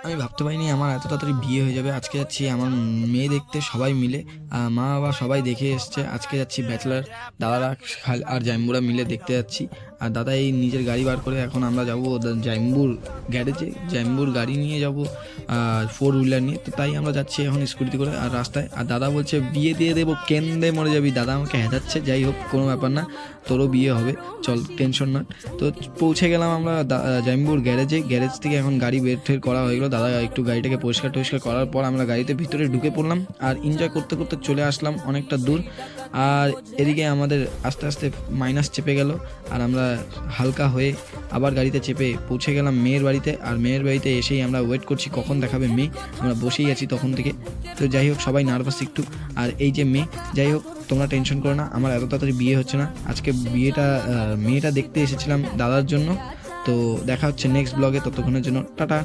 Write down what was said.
আমি ভাবতে পারিনি আমার এত তাড়াতাড়ি বিয়ে হয়ে যাবে। আজকে যাচ্ছি আমার মেয়ে দেখতে সবাই মিলে। মা বাবা সবাই দেখে এসছে। আজকে যাচ্ছি ব্যাচেলার দাদারা আর জাইম্বুরা মিলে দেখতে যাচ্ছি। আর দাদা এই নিজের গাড়ি বার করে এখন আমরা যাবো জাইম্বুর গ্যারেজে। জাইম্বুর গাড়ি নিয়ে যাবো 4 হুইলার নিয়ে। তো তাই আমরা যাচ্ছি এখন স্কুটিতে করে আর রাস্তায়। আর দাদা বলছে বিয়ে দিয়ে দেবো, কেন্দে মরে যাবি। দাদা আমাকে হেঁচাচ্ছে। যাই হোক, কোনো ব্যাপার না, তোরও বিয়ে হবে, চল টেনশন না। তো পৌঁছে গেলাম আমরা জাইম্বুর গ্যারেজে। গ্যারেজ থেকে এখন গাড়ি বের ঠের করা হয়ে গেলো। দাদা একটু গাড়িটাকে পরিষ্কার টরিষ্কার করার পর আমরা গাড়িতে ভিতরে ঢুকে পড়লাম আর এনজয় করতে করতে চলে আসলাম অনেকটা দূর। আর এদিকে আমাদের আস্তে আস্তে মাইনাস চেপে গেল আর আমরা হালকা হয়ে আবার গাড়িতে চেপে পৌঁছে গেলাম মেয়ের বাড়িতে। আর মেয়ের বাড়িতে এসেই আমরা ওয়েট করছি কখন দেখাবে মেয়ে। আমরা বসেই আছি তখন থেকে। তো যাই হোক, সবাই নার্ভাস একটু। আর এই যে মেয়ে, যাই হোক তোমরা টেনশন করো না, আমার এত তাড়াতাড়ি বিয়ে হচ্ছে না। আজকে মেয়েটা দেখতে এসেছিলাম দাদার জন্য। তো দেখা হচ্ছে নেক্সট ব্লগে, ততক্ষণের জন্য টাটা।